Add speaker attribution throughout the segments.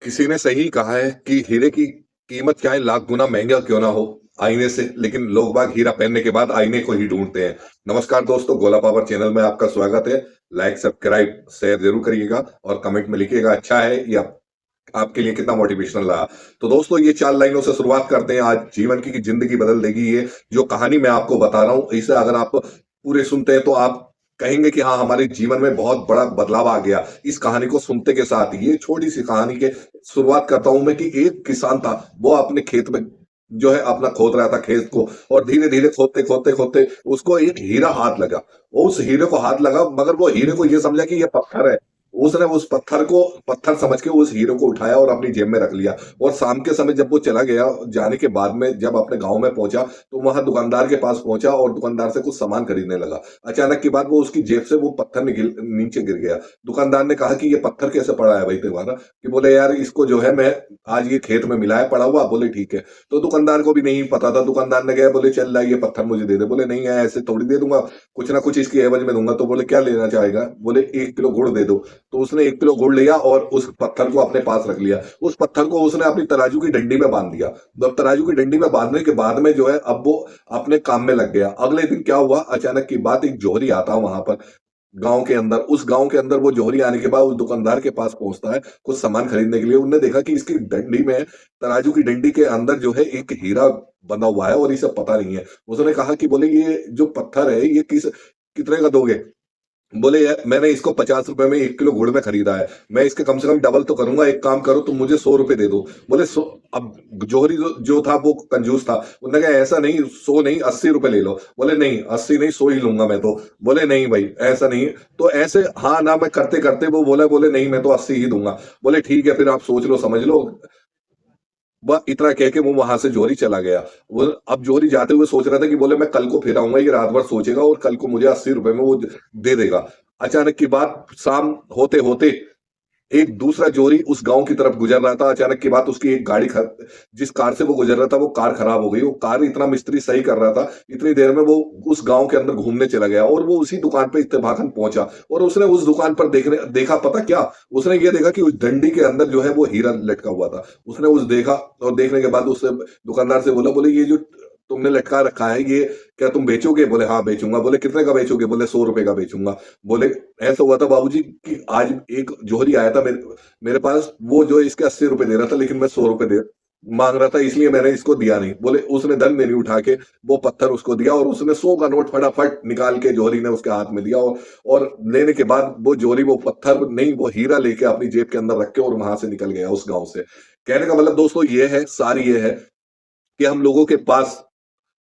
Speaker 1: किसी ने सही कहा है कि हीरे की कीमत चाहे लाख गुना महंगा क्यों ना हो आईने से, लेकिन लोग बाग हीरा पहनने के बाद आईने को ही ढूंढते हैं। नमस्कार दोस्तों, गोला पावर चैनल में आपका स्वागत है। लाइक, सब्सक्राइब, शेयर जरूर करिएगा और कमेंट में लिखिएगा अच्छा है या आपके लिए कितना मोटिवेशनल रहा। तो दोस्तों, ये 4 लाइनों से शुरुआत करते हैं। आज जीवन की जिंदगी बदल देगी ये जो कहानी मैं आपको बता रहा हूं। इसे अगर आप पूरे सुनते हैं तो आप कहेंगे कि हाँ, हमारे जीवन में बहुत बड़ा बदलाव आ गया इस कहानी को सुनते के साथ। ये छोटी सी कहानी के शुरुआत करता हूं मैं कि एक किसान था, वो अपने खेत में जो है अपना खोद रहा था खेत को, और धीरे धीरे खोदते खोदते खोदते उसको एक हीरा हाथ लगा। उस हीरे को हाथ लगा, मगर वो हीरे को ये समझा कि ये पत्थर है। उसने उस पत्थर को पत्थर समझ के उस हीरो को उठाया और अपनी जेब में रख लिया। और शाम के समय जब वो चला गया, जाने के बाद में जब अपने गांव में पहुंचा तो वहां दुकानदार के पास पहुंचा और दुकानदार से कुछ सामान खरीदने लगा। अचानक की बात, वो उसकी जेब से वो पत्थर नीचे गिर गया। दुकानदार ने कहा कि ये पत्थर कैसे पड़ा है भाई तुम्हारा? कि बोले यार, इसको जो है मैं आज ये खेत में मिला है, पड़ा हुआ। बोले ठीक है। तो दुकानदार को भी नहीं पता था। दुकानदार ने कहा, बोले चल रहा है, ये पत्थर मुझे दे दे। बोले नहीं है, ऐसे थोड़ी दे दूंगा, कुछ ना कुछ इसकी एवज में दूंगा। तो बोले क्या लेना चाहेगा? बोले 1 किलो गुड़ दे दो। तो उसने 1 किलो गुड़ लिया और उस पत्थर को अपने पास रख लिया। उस पत्थर को उसने अपनी तराजू की डंडी में बांध दिया। जब तराजू की डंडी में बांधने के बाद में जो है, अब वो अपने काम में लग गया। अगले दिन क्या हुआ, अचानक की बात, एक जोहरी आता है वहां पर गांव के अंदर। उस गांव के अंदर वो जोहरी आने के बाद उस दुकानदार के पास पहुंचता है कुछ सामान खरीदने के लिए। उन्होंने देखा कि इसकी डंडी में, तराजू की डंडी के अंदर जो है एक हीरा बना हुआ है और इसे पता नहीं है। उसने कहा कि बोले ये जो पत्थर है ये कितने का दोगे? बोले यार, मैंने इसको 50 रुपए में 1 किलो गुड़ में खरीदा है, मैं इसके कम से कम डबल तो करूंगा। एक काम करो, तुम मुझे 100 रुपए दे दो। बोले 100। अब जोहरी जो था वो कंजूस था। उन्होंने कहा ऐसा नहीं, 100 नहीं, 80 रुपए ले लो। बोले नहीं, 80 नहीं, 100 ही लूंगा मैं तो। बोले नहीं भाई, ऐसा नहीं। तो ऐसे हाँ ना मैं करते करते वो बोले नहीं, मैं तो 80 ही दूंगा। बोले ठीक है, फिर आप सोच लो समझ लो। वह इतना कह के वो वहां से जोहरी चला गया। वो अब जोहरी जाते हुए सोच रहा था कि बोले मैं कल को फिर आऊंगा, ये रात भर सोचेगा और कल को मुझे 80 रुपए में वो दे देगा। अचानक की बात, शाम होते होते एक दूसरा जोहरी उस गांव की तरफ गुजर रहा था। अचानक की बात, उसकी एक जिस कार से वो गुजर रहा था वो कार खराब हो गई। वो कार इतना मिस्त्री सही कर रहा था, इतनी देर में वो उस गांव के अंदर घूमने चला गया और वो उसी दुकान पे इत्तेफाकन पहुंचा। और उसने उस दुकान पर देखा, पता क्या? उसने ये देखा कि उस डंडी के अंदर जो है वो हीरा लटका हुआ था। उसने उस देखा और देखने के बाद उससे दुकानदार से बोला, बोले ये जो तुमने लटका रखा है ये क्या तुम बेचोगे? बोले हाँ बेचूंगा। बोले कितने का बेचोगे? बोले 100 रुपए का बेचूंगा। बोले ऐसा हुआ था बाबूजी कि आज एक जोहरी आया था मेरे पास, वो जो इसके 80 रुपए दे रहा था, लेकिन मैं 100 रुपए दे मांग रहा था, इसलिए मैंने इसको दिया नहीं। बोले उसने धन नहीं उठा के वो पत्थर उसको दिया और उसने 100 का नोट फटाफट निकाल के जोहरी ने उसके हाथ में दिया। और लेने के बाद वो जोहरी वो पत्थर नहीं, वो हीरा लेके अपनी जेब के अंदर रख के और वहां से निकल गया उस गांव से। कहने का मतलब दोस्तों ये है, सारी ये है कि हम लोगों के पास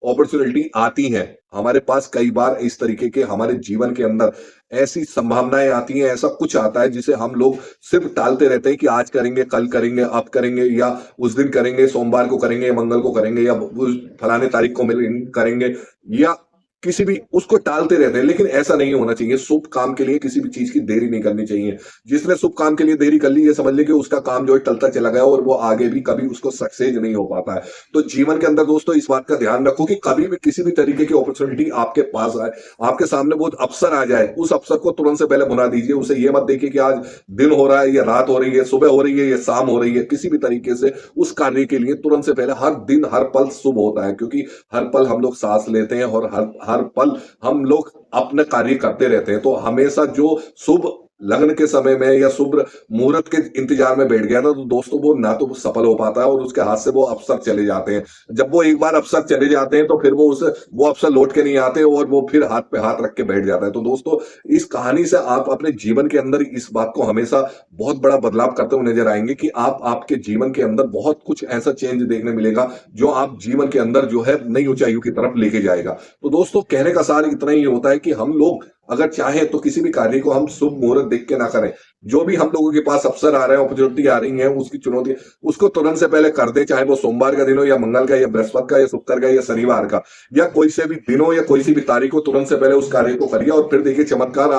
Speaker 1: अपॉर्चुनिटी आती है। हमारे पास कई बार इस तरीके के हमारे जीवन के अंदर ऐसी संभावनाएं आती हैं, ऐसा कुछ आता है जिसे हम लोग सिर्फ टालते रहते हैं कि आज करेंगे, कल करेंगे, अब करेंगे, या उस दिन करेंगे, सोमवार को करेंगे, या मंगल को करेंगे, या उस फलाने तारीख को करेंगे, या किसी भी उसको टालते रहते हैं। लेकिन ऐसा नहीं होना चाहिए। शुभ काम के लिए किसी भी चीज की देरी नहीं करनी चाहिए। जिसने शुभ काम के लिए देरी कर ली, ये समझ ले कि उसका काम जो है टलता चला गया और वो आगे भी कभी उसको सक्सेस नहीं हो पाता है। तो जीवन के अंदर दोस्तों इस बात का ध्यान रखो कि कभी भी किसी भी तरीके की अपॉर्चुनिटी आपके पास आए, आपके सामने बहुत अवसर आ जाए, उस अवसर को तुरंत से पहले भुना दीजिए। उसे ये मत देखिए कि आज दिन हो रहा है या रात हो रही है, सुबह हो रही है या शाम हो रही है। किसी भी तरीके से उस कार्य के लिए तुरंत से पहले, हर दिन हर पल शुभ होता है, क्योंकि हर पल हम लोग सांस लेते हैं और हर हर पल हम लोग अपने कार्य करते रहते हैं। तो हमेशा जो शुभ लगन के समय में या शुभ मुहूर्त के इंतजार में बैठ गया ना, तो दोस्तों वो ना तो सफल हो पाता है और उसके हाथ से वो अवसर चले जाते हैं। जब वो एक बार अवसर चले जाते हैं तो फिर वो अवसर लौट के नहीं आते और वो फिर हाथ पे हाथ रख के बैठ जाता है। तो दोस्तों, इस कहानी से आप अपने जीवन के अंदर इस बात को हमेशा बहुत बड़ा बदलाव करते हुए नजर आएंगे कि आप आपके जीवन के अंदर बहुत कुछ ऐसा चेंज देखने मिलेगा जो आप जीवन के अंदर जो है नई ऊंचाइयों की तरफ लेके जाएगा। तो दोस्तों, कहने का सार इतना ही होता है कि हम लोग अगर चाहे तो किसी भी कार्य को हम शुभ मुहूर्त देख के ना करें। जो भी हम लोगों के पास अवसर आ रहे हैं, अपॉर्चुनिटी आ रही है, उसकी चुनौती, उसको तुरंत से पहले कर दे। चाहे वो सोमवार का दिन हो या मंगल का या बृहस्पति का या शुक्र का या शनिवार का, या कोई से भी दिन हो या कोई सी भी तारीख हो, तुरंत से पहले उस कार्य को करिए और फिर देखिए चमत्कार।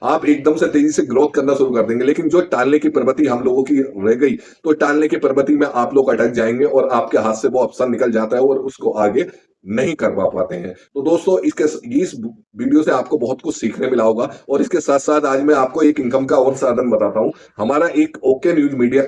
Speaker 1: आप एकदम से तेजी से ग्रोथ करना शुरू कर देंगे। लेकिन जो टालने की प्रवृत्ति हम लोगों की रह गई, तो टालने की प्रवृत्ति में आप लोग अटक जाएंगे और आपके हाथ से वो अवसर निकल जाता है और उसको आगे नहीं करवा पाते हैं। तो दोस्तों, इस वीडियो से आपको बहुत कुछ सीखने मिला होगा। और इसके साथ साथ आज मैं आपको एक इनकम का और साधन बताता हूं। हमारा एक ओके न्यूज मीडिया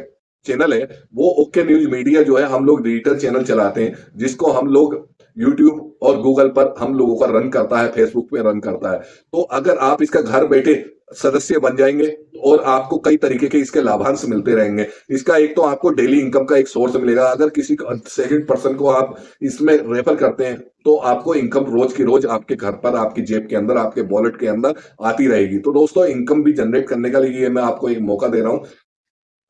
Speaker 1: चैनल है वो ओके न्यूज मीडिया जो है, हम लोग डिजिटल चैनल चलाते हैं जिसको हम लोग यूट्यूब और गूगल पर हम लोगों का रन करता है, फेसबुक पे रन करता है। तो अगर आप इसका घर बैठे सदस्य बन जाएंगे और आपको कई तरीके के इसके लाभांश मिलते रहेंगे। इसका एक तो आपको डेली इनकम का एक सोर्स मिलेगा। अगर किसी सेकंड पर्सन को आप इसमें रेफर करते हैं तो आपको इनकम रोज की रोज आपके घर पर, आपकी जेब के अंदर, आपके वॉलेट के अंदर आती रहेगी। तो दोस्तों, इनकम भी जनरेट करने का लिए मैं आपको एक मौका दे रहा हूं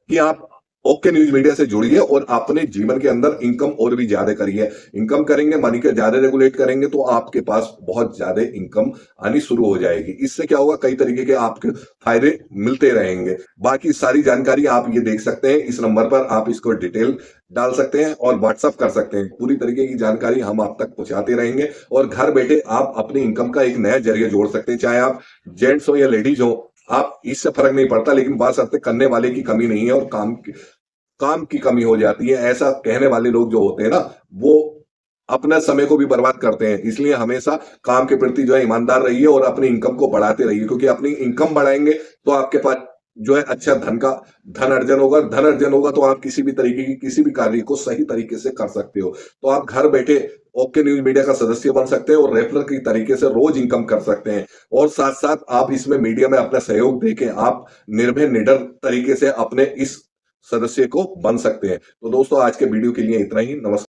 Speaker 1: कि आप ओके न्यूज मीडिया से जुड़िए और अपने जीवन के अंदर इनकम और भी ज्यादा करिए। इनकम करेंगे, मनी के ज्यादा रेगुलेट करेंगे तो आपके पास बहुत ज्यादा इनकम आनी शुरू हो जाएगी। इससे क्या होगा, कई तरीके के आपके फायदे मिलते रहेंगे। बाकी सारी जानकारी आप ये देख सकते हैं, इस नंबर पर आप इसको डिटेल डाल सकते हैं और व्हाट्सअप कर सकते हैं। पूरी तरीके की जानकारी हम आप तक पहुंचाते रहेंगे और घर बैठे आप अपनी इनकम का एक नया जरिया जोड़ सकते हैं। चाहे आप जेंट्स हो या लेडीज हो, आप इससे फर्क नहीं पड़ता, लेकिन बात करते करने वाले की कमी नहीं है और काम की कमी हो जाती है। ऐसा कहने वाले लोग जो होते हैं ना, वो अपना समय को भी बर्बाद करते हैं। इसलिए हमेशा काम के प्रति जो है ईमानदार रहिए और अपनी इनकम को बढ़ाते रहिए, क्योंकि अपनी इनकम बढ़ाएंगे तो आपके पास जो है अच्छा धन अर्जन होगा। धन अर्जन होगा तो आप किसी भी तरीके की किसी भी कार्य को सही तरीके से कर सकते हो। तो आप घर बैठे ओके न्यूज मीडिया का सदस्य बन सकते हैं और रेफरल की तरीके से रोज इनकम कर सकते हैं। और साथ साथ आप इसमें मीडिया में अपना सहयोग देके आप निर्भय निडर तरीके से अपने इस सदस्य को बन सकते हैं। तो दोस्तों, आज के वीडियो के लिए इतना ही। नमस्कार।